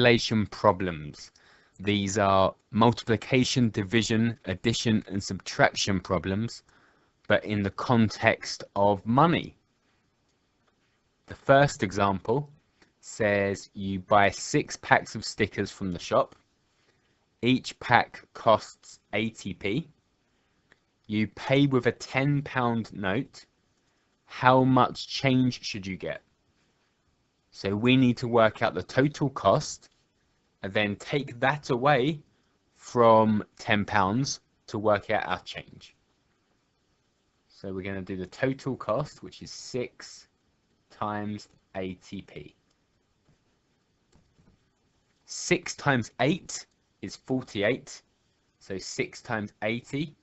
Relation problems. These are multiplication, division, addition, and subtraction problems, but in the context of money. The first example says you buy 6 packs of stickers from the shop. Each pack costs 80p. You pay with a £10 note. How much change should you get? So we need to work out the total cost and then take that away from £10 to work out our change. So we're going to do the total cost, which is 6 times 80p. 6 times 8 is 48. So 6 times 80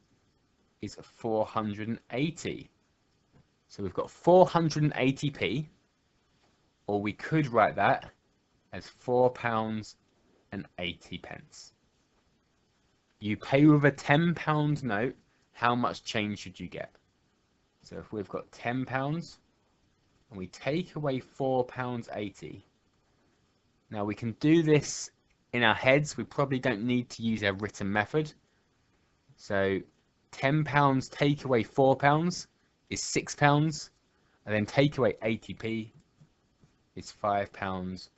is 480. So we've got 480p, or we could write that as £4.80. You pay with a £10 note. How much change should you get? So if we've got £10 and we take away £4.80, now we can do this in our heads. We probably don't need to use our written method. So £10 take away £4 is £6, and then take away 80p is £5.20.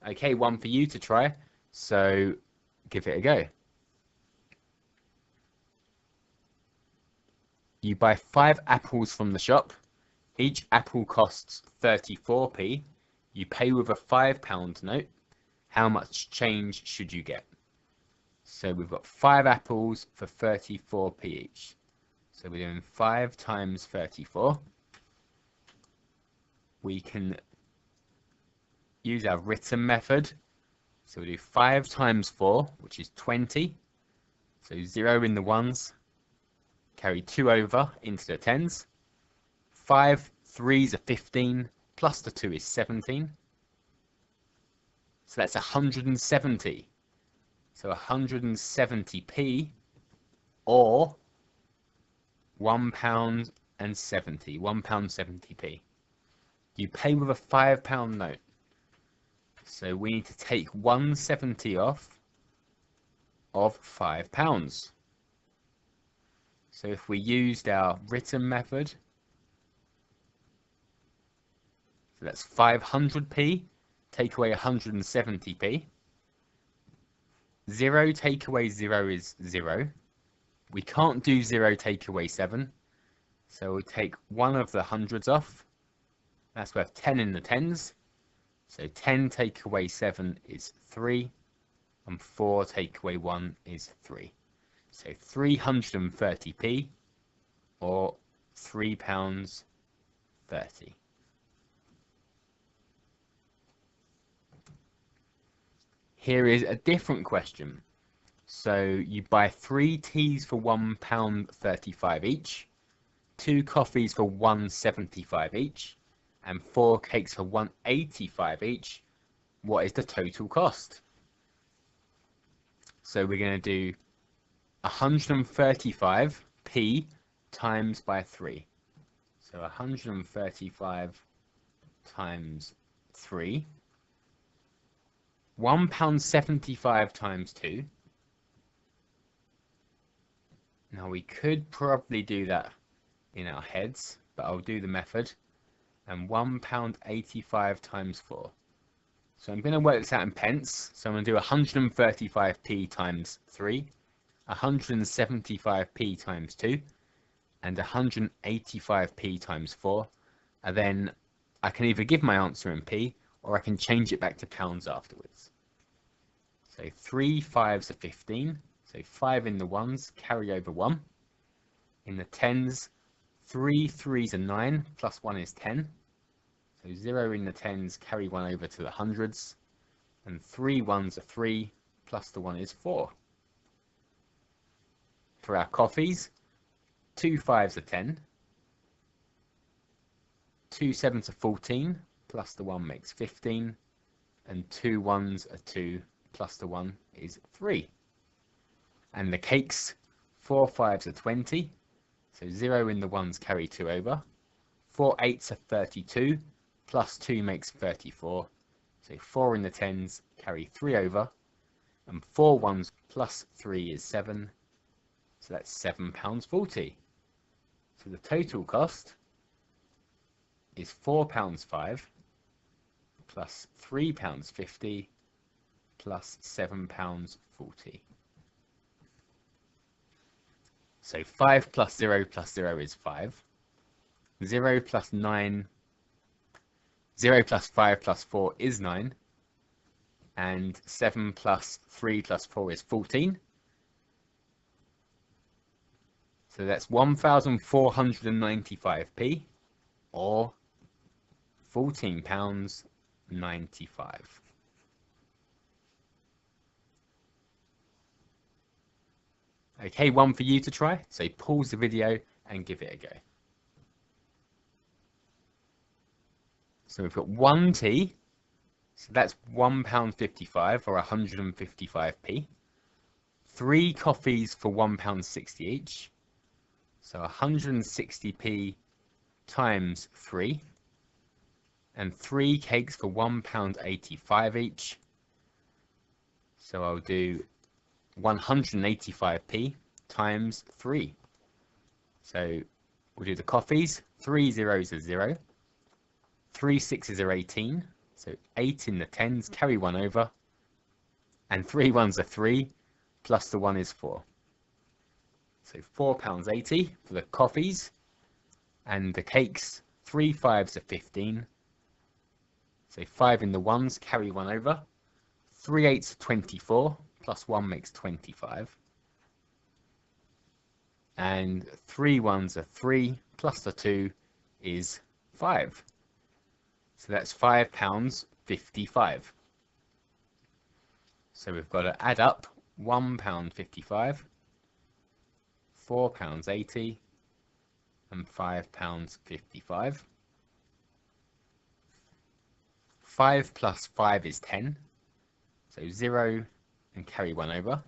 Okay, one for you to try, so give it a go. You buy 5 apples from the shop. Each apple costs 34p. You pay with a £5 note. How much change should you get? So we've got 5 apples for 34p each. So we're doing 5 times 34. We can use our written method. So we do 5 times 4, which is 20. So 0 in the ones. Carry 2 over into the tens. 5 threes are 15, plus the 2 is 17. So that's 170. So 170p, or £1.70, £1.70p. You pay with a £5 note. So we need to take 170 off of £5. So if we used our written method, so that's 500p, take away 170p. 0 take away 0 is 0. We can't do 0 take away 7. So we'll take one of the hundreds off. That's worth 10 in the tens. So 10 take away 7 is 3. And 4 take away 1 is 3. So 330p, or £3.30. Here is a different question. So you buy 3 teas for £1.35 each, 2 coffees for £1.75 each, and 4 cakes for £1.85 each. What is the total cost? So we're going to do 135p times by 3. So 135 times 3. £1.75 times 2. Now we could probably do that in our heads, but I'll do the method. And £1.85 times 4. So I'm going to work this out in pence. So I'm going to do 135p times 3, 175p times 2, and 185p times 4. And then I can either give my answer in p, or I can change it back to pounds afterwards. So 3 5s are 15. So 5 in the ones, carry over 1. In the tens, 3 3s are 9, plus 1 is 10. So 0 in the tens, carry 1 over to the hundreds. And 3 1s are 3, plus the 1 is 4. For our coffees, 2 5s are 10. 2 7s are 14, plus the 1 makes 15. And 2 1s are 2, plus the 1 is 3. And the cakes, 4 5s are 20. So 0 in the ones, carry 2 over. 4 8s are 32. plus 2 makes 34. So 4 in the tens, carry 3 over. And 4 ones plus 3 is 7. So that's £7.40. So the total cost is £4.05 plus £3.50 plus £7.40. So 5 plus 0 is 5. 0 plus 9, 0 plus 5 plus 4 is 9. And 7 plus 3 plus 4 is 14. So that's 1,495p or £14.95. Okay, one for you to try. So pause the video and give it a go. So we've got 1t. So that's £1.55 or 155p. 3 coffees for £1.60 each. So 160p times 3. And 3 cakes for £1.85 each. So I'll do 185p times 3. So we'll do the coffees. 3 zeros are 0. 3 sixes are 18. So 8 in the tens, carry 1 over. And 3 ones are 3, plus the 1 is 4. So £4.80 for the coffees. And the cakes, 3 fives are 15. So 5 in the ones, carry 1 over. 3 eights are 24, plus 1 makes 25. And 3 ones are 3, plus the 2 is 5. So that's £5.55. So we've got to add up £1.55, £4.80, and £5.55. 5 plus 5 is 10. So 0 and carry 1 over.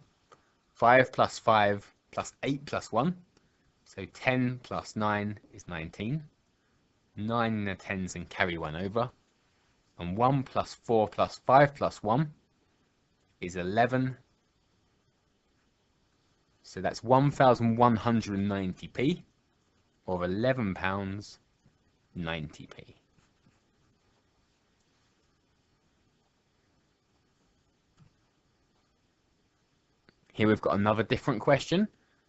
5 plus 5 plus 8 plus 1. So 10 plus 9 is 19. 9 in the tens and carry 1 over. And 1 plus 4 plus 5 plus 1 is 11. So that's 1,190p or £11.90p. Here we've got another different question.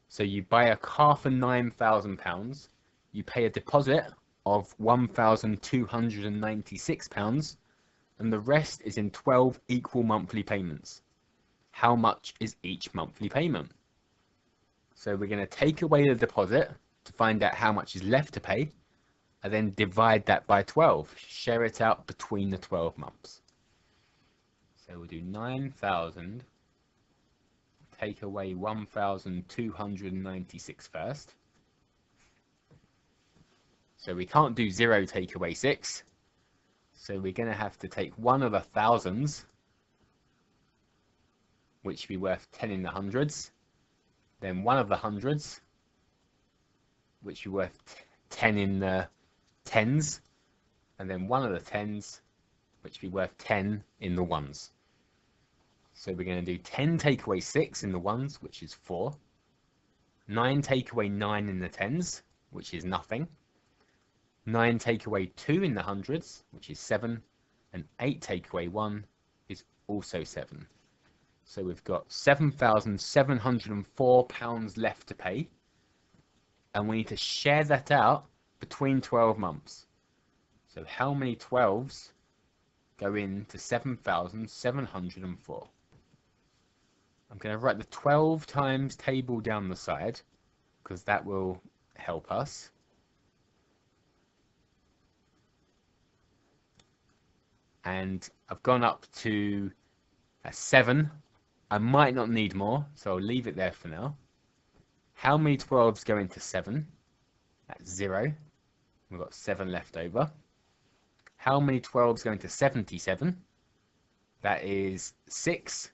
So you buy a car for £9,000. You pay a deposit of £1,296 and the rest is in 12 equal monthly payments. How much is each monthly payment? So we're going to take away the deposit to find out how much is left to pay and then divide that by 12. Share it out between the 12 months. So we'll do 9,000, take away 1,296 first. So we can't do 0 take away 6. So we're going to have to take one of the thousands, which will be worth 10 in the hundreds. Then one of the hundreds, which will be worth 10 in the tens. And then one of the tens, which will be worth 10 in the ones. So we're going to do 10 take away 6 in the ones, which is 4. 9 take away 9 in the tens, which is nothing. 9 take away 2 in the hundreds, which is 7. And 8 take away 1 is also 7. So we've got £7,704 left to pay. And we need to share that out between 12 months. So how many 12s go into 7,704? I'm going to write the 12 times table down the side because that will help us. And I've gone up to a 7. I might not need more, so I'll leave it there for now. How many 12s go into 7? That's 0. We've got 7 left over. How many 12s go into 77? That is 6.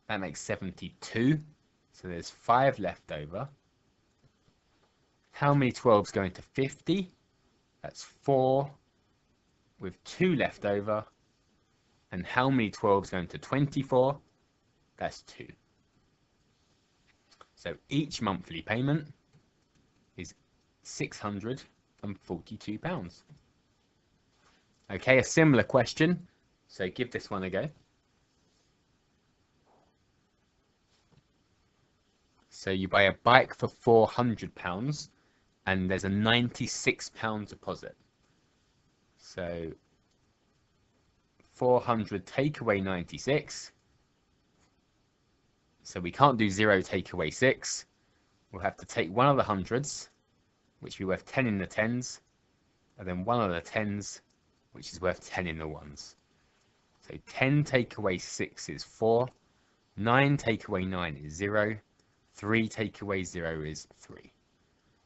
That makes 72. So there's 5 left over. How many 12s go into 50? That's 4. with 2 left over. And how many 12s go into 24? That's 2. So each monthly payment is £642. Okay, a similar question. So give this one a go. So you buy a bike for £400 and there's a £96 deposit. So 400 take away 96. So we can't do 0 take away 6. We'll have to take one of the hundreds, which will be worth 10 in the tens, and then one of the tens, which is worth 10 in the ones. So 10 take away 6 is 4, 9 take away 9 is 0, 3 take away 0 is 3.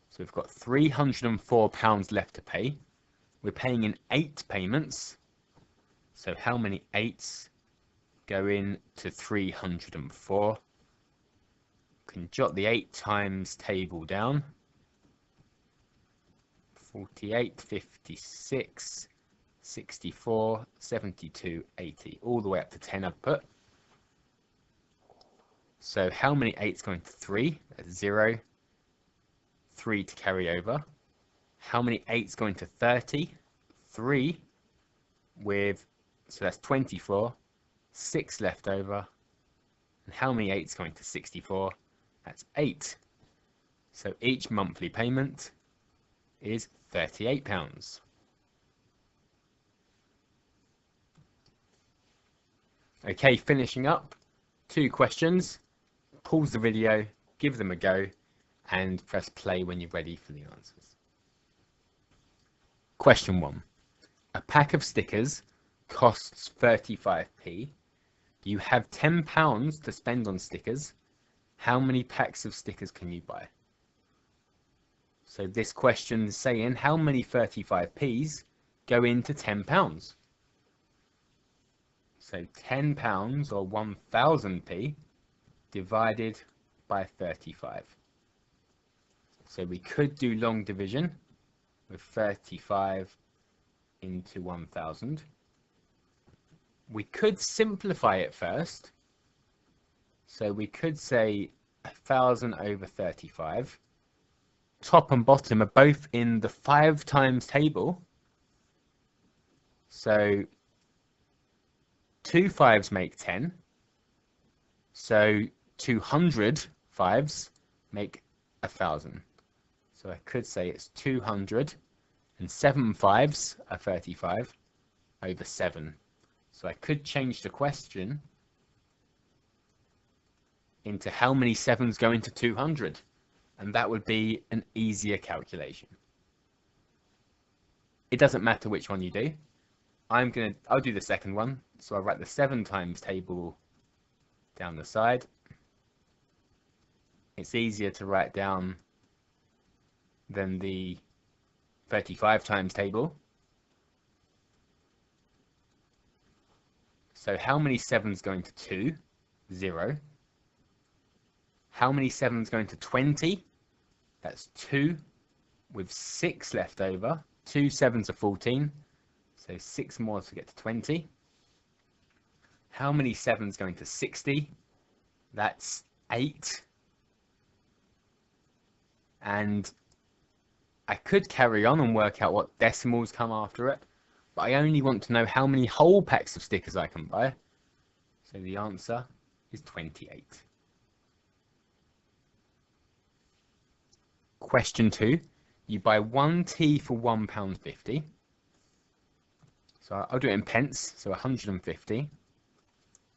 So we've got £304 left to pay. We're paying in 8 payments. So how many 8s go in to 304? Can jot the 8 times table down. 48, 56, 64, 72, 80, all the way up to 10 I've put. So how many 8s go into 3? That's 0. 3 to carry over. How many 8s go into 30? 3 with, so that's 24, 6 left over. And how many 8s go into 64? That's 8. So each monthly payment is £38. Okay, finishing up, 2 questions. Pause the video, give them a go, and press play when you're ready for the answers. Question 1. A pack of stickers costs 35p. You have £10 to spend on stickers. How many packs of stickers can you buy? So this question is saying how many 35p's go into £10? So £10 or 1000p divided by 35. So we could do long division with 35 into 1000. We could simplify it first. So we could say 1000 over 35. Top and bottom are both in the 5 times table. So 2 5s make 10. So 200 5s make 1000. So I could say it's 200 and 7 5s are 35 over 7. So I could change the question into how many 7s go into 200, and that would be an easier calculation. It doesn't matter which one you do. I'll do the second one. So I'll write the 7 times table down the side. It's easier to write down than the 35 times table. So how many 7s go into 2? 0. How many 7s go into 20? That's 2 with 6 left over. 2 7s are 14. So 6 more to get to 20. How many 7s go into 60? That's 8. And I could carry on and work out what decimals come after it, but I only want to know how many whole packs of stickers I can buy. So the answer is 28. Question 2. You buy 1 tea for £1.50. So I'll do it in pence, so 150.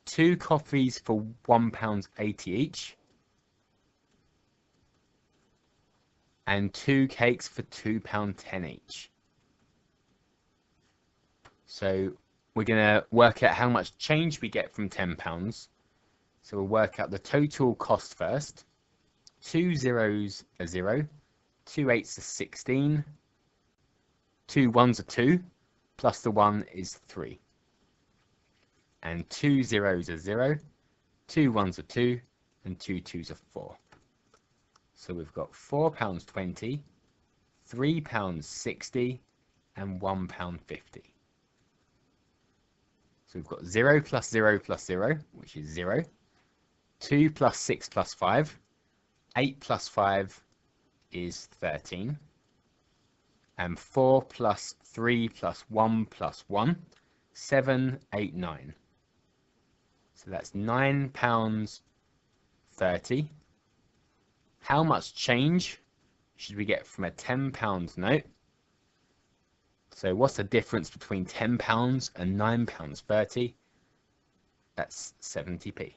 2 coffees for £1.80 each. And 2 cakes for £2.10 each. So we're going to work out how much change we get from £10. So we'll work out the total cost first. 2 zeros are 0. 2 8s are 16. 2 1s are 2. Plus the 1 is 3. And 2 zeros are 0. 2 1s are 2. And 2 2s are 4. So we've got £4.20, £3.60, and £1.50. So we've got 0 plus 0 plus 0, which is 0. 2 plus 6 plus 5. 8 plus 5 is 13. And 4 plus 3 plus 1 plus 1, 7, 8, 9. So that's £9.30. How much change should we get from a £10 note? So what's the difference between £10 and £9.30? That's 70p.